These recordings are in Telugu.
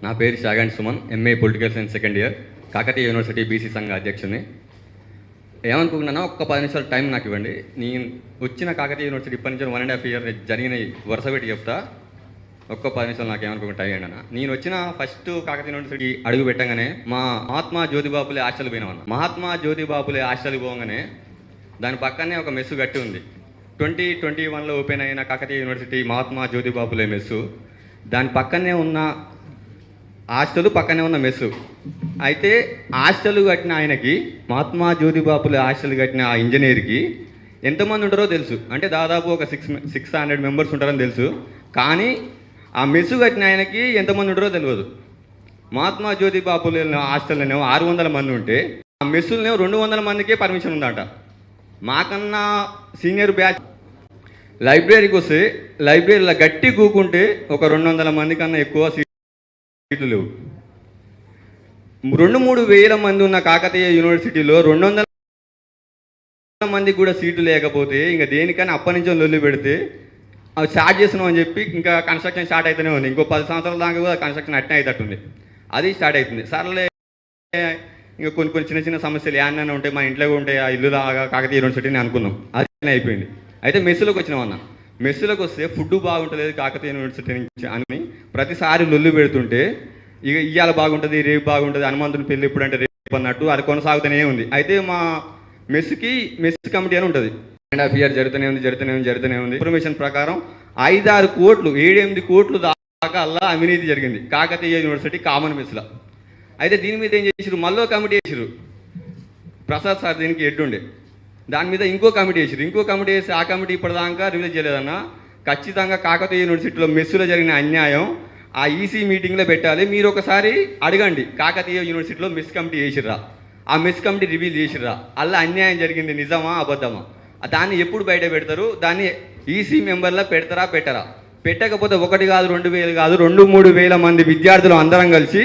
నా పేరు Shagan Suman, MA political science second year, Kakatiya university BC సంఘ అధ్యక్షుని. ఏమనుకుంటున్నానో ఒక్క 10 నిమిషాలు టైం నాకు ఇవ్వండి. నేను వచ్చిన కాకతీయ యూనివర్సిటీ ఇప్పటి నుంచి 1.5 year జరిగిన వరుస పెట్టి చెప్తా. ఒక్క 10 నిమిషాలు నాకు ఏమనుకుంటా టైం అయ్యండి అన్న. నేను వచ్చిన ఫస్ట్ కాకతీయ యూనివర్సిటీ అడుగు పెట్టగానే మా మహాత్మా జ్యోతిబాపులే హాస్టల్ పోయినామన్న. మహాత్మా జ్యోతిబాపులే హాస్టల్ పోగానే దాని పక్కనే ఒక మెస్సు గట్టి ఉంది. 2021లో ఓపెన్ అయిన కాకతీయ యూనివర్సిటీ మహాత్మా జ్యోతిబాపులే మెస్సు, దాని పక్కనే ఉన్న హాస్టల్, పక్కనే ఉన్న మెస్సు. అయితే హాస్టల్ కట్టిన ఆయనకి, మహాత్మా జ్యోతిబాపులే హాస్టల్ కట్టిన ఆ ఇంజనీర్కి ఎంతమంది ఉంటారో తెలుసు. అంటే దాదాపు ఒక 600 మెంబర్స్ ఉంటారని తెలుసు. కానీ ఆ మెస్సు కట్టిన ఆయనకి ఎంతమంది ఉంటారో తెలియదు. మహాత్మా జ్యోతిబాపులే హాస్టల్లోనేమో 600 మంది ఉంటే ఆ మెస్సులనేమో 200 మందికే పర్మిషన్ ఉందంట. మాకన్నా సీనియర్ బ్యాచ్ లైబ్రరీకి వస్తే లైబ్రరీలో గట్టి కూకుంటే ఒక 200 మంది కన్నా ఎక్కువ సీట్లు లేవు. 2-3 వేల మంది ఉన్న కాకతీయ యూనివర్సిటీలో 200 మందికి కూడా సీట్లు లేకపోతే ఇంకా దేనికైనా అప్పటి నుంచో లొల్లి పెడితే అవి స్టార్ట్ చేస్తున్నాం అని చెప్పి ఇంకా కన్స్ట్రక్షన్ స్టార్ట్ అవుతూనే ఉంది. ఇంకో 10 సంవత్సరాల దాకా కూడా కన్స్ట్రక్షన్ అట్నే అవుతుంది. అది స్టార్ట్ అవుతుంది. సర్లే ఇంకా కొన్ని చిన్న చిన్న సమస్యలు ఏమన్నా ఉంటే మా ఇంట్లో ఉంటే ఆ ఇల్లు లాగా కాకతీయ యూనివర్సిటీని అనుకున్నాం. అది అయిపోయింది. అయితే మెస్సులోకి వచ్చినాం అన్న. మెస్సులోకి వస్తే ఫుడ్ బాగుంటుంది కాకతీయ యూనివర్సిటీ నుంచి అని ప్రతిసారి లొల్లు పెడుతుంటే ఇక ఇవాళ బాగుంటుంది, రేపు బాగుంటుంది, హనుమంతుని పెళ్ళి ఎప్పుడు అంటే రేపు అన్నట్టు అది కొనసాగుతూనే ఉంది. అయితే మా మెస్ కమిటీ అని ఉంటుంది. 1.5 year జరుగుతూనే ఉంది. ఇన్ఫర్మేషన్ ప్రకారం 5-6 కోట్లు 7-8 కోట్లు దాకా అలా అవినీతి జరిగింది కాకతీయ యూనివర్సిటీ కామన్ మెస్లో. అయితే దీని మీద ఏం చేసారు, మళ్ళీ కమిటీ వేసారు. ప్రసాద్ సార్ దీనికి హెడ్ ఉండే. దాని మీద ఇంకో కమిటీ వేసి ఆ కమిటీ ఇప్పటిదాకా రిలీజ్ చేయలేదన్న. ఖచ్చితంగా కాకతీయ యూనివర్సిటీలో మెస్సులో జరిగిన అన్యాయం ఆ ఈసీ మీటింగ్లో పెట్టాలి. మీరు ఒకసారి అడగండి, కాకతీయ యూనివర్సిటీలో మెస్ కమిటీ వేసిర్రా, ఆ మెస్ కమిటీ రివీల్ చేసిర్రా, అలా అన్యాయం జరిగింది నిజమా అబద్ధమా, దాన్ని ఎప్పుడు బయట పెడతారు, దాన్ని ఈసీ మెంబర్లో పెడతారా పెట్టరా, పెట్టకపోతే 1 కాదు 2 వేలు కాదు 2-3 వేల మంది విద్యార్థులు అందరం కలిసి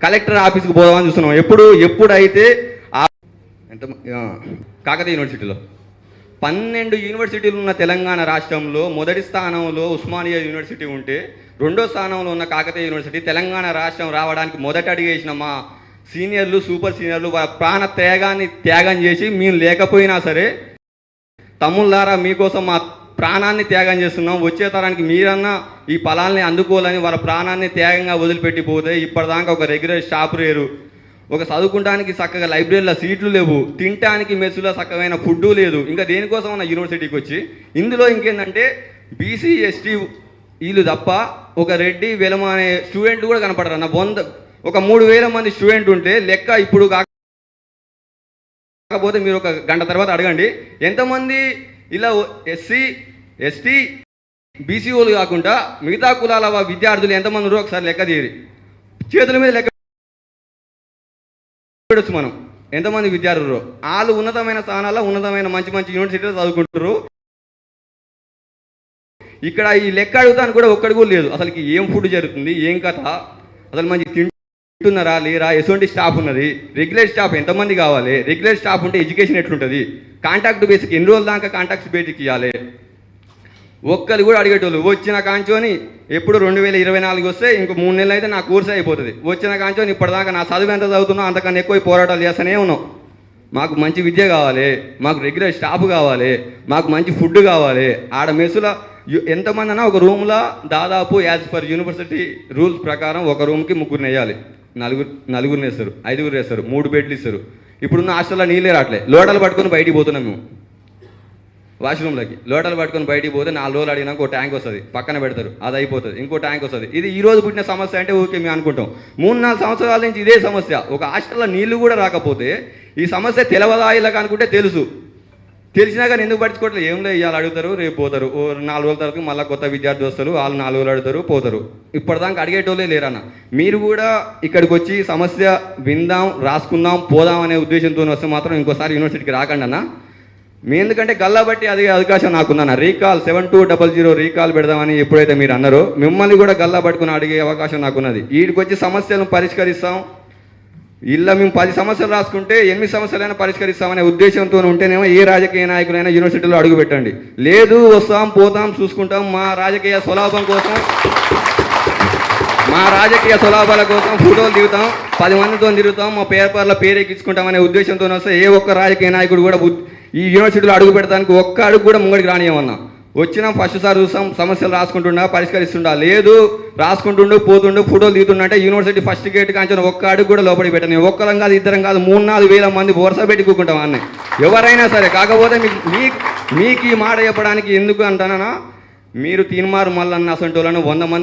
కలెక్టర్ ఆఫీస్కి పోదామని చూస్తున్నాం. ఎప్పుడైతే ఎంత కాకతీయ యూనివర్సిటీలో 12 యూనివర్సిటీలు ఉన్న తెలంగాణ రాష్ట్రంలో మొదటి స్థానంలో ఉస్మానియా యూనివర్సిటీ ఉంటే 2వ స్థానంలో ఉన్న కాకతీయ యూనివర్సిటీ తెలంగాణ రాష్ట్రం రావడానికి మొదట అడిగేసిన మా సీనియర్లు, సూపర్ సీనియర్లు వాళ్ళ ప్రాణ త్యాగం చేసి మేము లేకపోయినా సరే తమ్ముళ్ళారా మీకోసం మా ప్రాణాన్ని త్యాగం చేస్తున్నాం, వచ్చే తరానికి మీరన్నా ఈ ఫలాల్ని అందుకోవాలని వాళ్ళ ప్రాణాన్ని త్యాగంగా వదిలిపెట్టిపోతే ఇప్పటిదాకా ఒక రెగ్యులర్ స్టాఫ్ లేరు, ఒక చదువుకుంటానికి చక్కగా లైబ్రరీలో సీట్లు లేవు, తినటానికి మెస్సులో చక్కమైన ఫుడ్డు లేదు. ఇంకా దేనికోసం ఉన్న యూనివర్సిటీకి వచ్చి ఇందులో ఇంకేంటంటే బీసీ ఎస్టీ వీళ్ళు తప్ప ఒక రెడ్డి వెలమ అనే స్టూడెంట్లు కూడా కనపడరు అన్న. ఒక 3,000 మంది స్టూడెంట్ ఉంటే లెక్క ఇప్పుడు కాకపోతే మీరు ఒక గంట తర్వాత అడగండి ఎంతమంది ఇలా ఎస్సీ ఎస్టీ బీసీ వాళ్ళు కాకుండా మిగతా కులాల విద్యార్థులు ఎంతమంది ఉన్నారో ఒకసారి లెక్క తీయరు. చేతుల మీద లెక్క పెడచ్చు మనం ఎంతమంది విద్యార్థులు. వాళ్ళు ఉన్నతమైన స్థానాల్లో ఉన్నతమైన మంచి యూనివర్సిటీలో చదువుకుంటారు. ఇక్కడ ఈ లెక్క అడుగుతాను కూడా ఒక్కడి కూడా లేదు. అసలుకి ఏం ఫుడ్ జరుగుతుంది, ఏం కథ, అసలు మంచి తింటున్నారా లేరా, ఎటువంటి స్టాఫ్ ఉన్నది, రెగ్యులర్ స్టాఫ్ ఎంతమంది కావాలి, రెగ్యులర్ స్టాఫ్ ఉంటే ఎడ్యుకేషన్ ఎట్లుంటుంది, కాంటాక్ట్ బేసిక్ ఎన్ని రోజుల దాకా కాంటాక్ట్ బేసిక్ ఇవ్వాలి, ఒక్కరు కూడా అడిగేటోళ్ళు. వచ్చిన కాంచోని ఎప్పుడు 2024 వస్తే ఇంకో 3 నెలలు అయితే నా కోర్స్ అయిపోతుంది. వచ్చిన కాంచోని ఇప్పటిదాకా నా చదువు ఎంత చదువుతున్నా అంతకన్నా ఎక్కువ పోరాటాలు చేస్తూనే ఉన్నాం. మాకు మంచి విద్య కావాలి, మాకు రెగ్యులర్ స్టాఫ్ కావాలి, మాకు మంచి ఫుడ్ కావాలి. ఆడ మెస్సులో ఎంతమంది అన్నా ఒక రూమ్లో దాదాపు యాజ్ పర్ యూనివర్సిటీ రూల్స్ ప్రకారం ఒక రూమ్కి 3 వేయాలి, 4 వేస్తారు, 5 వేస్తారు, 3 బెడ్లు ఇస్తారు. ఇప్పుడున్న హాస్టల్లో నీళ్ళే రావట్లే, లోటలు పట్టుకొని బయటికి పోతున్నాం మేము. వాష్రూమ్లకి లోటలు పట్టుకొని బయటికి పోతే 4 రోజులు అడిగినాక ఒక ట్యాంక్ వస్తుంది, పక్కన పెడతారు, అది అయిపోతుంది, ఇంకో ట్యాంక్ వస్తుంది. ఇది ఈ రోజు పుట్టిన సమస్య అంటే ఓకే మేము అనుకుంటాం. 3-4 సంవత్సరాల నుంచి ఇదే సమస్య. ఒక హాస్టల్లో నీళ్లు కూడా రాకపోతే ఈ సమస్య తెలవదాయిలాగా అనుకుంటే తెలుసు, తెలిసినా కానీ ఎందుకు పట్టించుకోవట్లేదు. ఏం లేదు, ఇవాళ అడుగుతారు, రేపు పోతారు, 4 రోజుల తర్వాత మళ్ళీ కొత్త విద్యార్థి వస్తారు, వాళ్ళు 4 రోజులు అడుగుతారు, పోతారు. ఇప్పటిదాకా అడిగేటోళ్ళే లేరన్న. మీరు కూడా ఇక్కడికి వచ్చి సమస్య విందాం, రాసుకుందాం, పోదాం అనే ఉద్దేశంతో వస్తే మాత్రం ఇంకోసారి యూనివర్సిటీకి రాకండి అన్న. మీ ఎందుకంటే గల్లా బట్టి అదే అవకాశం నాకుందన్న. రీకాల్ 7200 రీకాల్ పెడదామని ఎప్పుడైతే మీరు అన్నారో మిమ్మల్ని కూడా గల్లా పట్టుకుని అడిగే అవకాశం నాకున్నది. వీడికి వచ్చి సమస్యలను పరిష్కరిస్తాం, ఇలా మేము 10 సమస్యలు రాసుకుంటే 8 సమస్యలైనా పరిష్కరిస్తామనే ఉద్దేశంతో ఉంటేనేమో ఏ రాజకీయ నాయకులైనా యూనివర్సిటీలో అడుగు పెట్టండి. లేదు వస్తాం పోతాం చూసుకుంటాం, మా రాజకీయ స్వలాభం కోసం మా రాజకీయ సులాభాల కోసం ఫోటోలు దిగుతాం, 10 మందితో తిరుగుతాం, మా పేపర్లో పేరు ఎక్కించుకుంటామనే ఉద్దేశంతో వస్తే ఏ ఒక్క రాజకీయ నాయకుడు కూడా ఈ యూనివర్సిటీలో అడుగు పెడతానికి ఒక్క అడుగు కూడా ముంగడికి రానియమన్నా. వచ్చినా ఫస్ట్ సార్ చూస్తాం, సమస్యలు రాసుకుంటుండా, పరిష్కరిస్తుండా, లేదు రాసుకుంటుండు పోతుండు ఫోటోలు దిగుతుండే యూనివర్సిటీ ఫస్ట్ గేట్ కాంచిన ఒక్క అడుగు కూడా లోపలికి పెట్టని. ఒక్కరం కాదు, ఇద్దరం కాదు, 3-4 వేల మంది వరుస పెట్టి కూకుంటాం అన్నీ ఎవరైనా సరే. కాకపోతే మీకు ఈ మాట చెప్పడానికి ఎందుకు అంటానా, మీరు తీన్మారు మల్లన్న అసంటోళ్ళను 100 మంది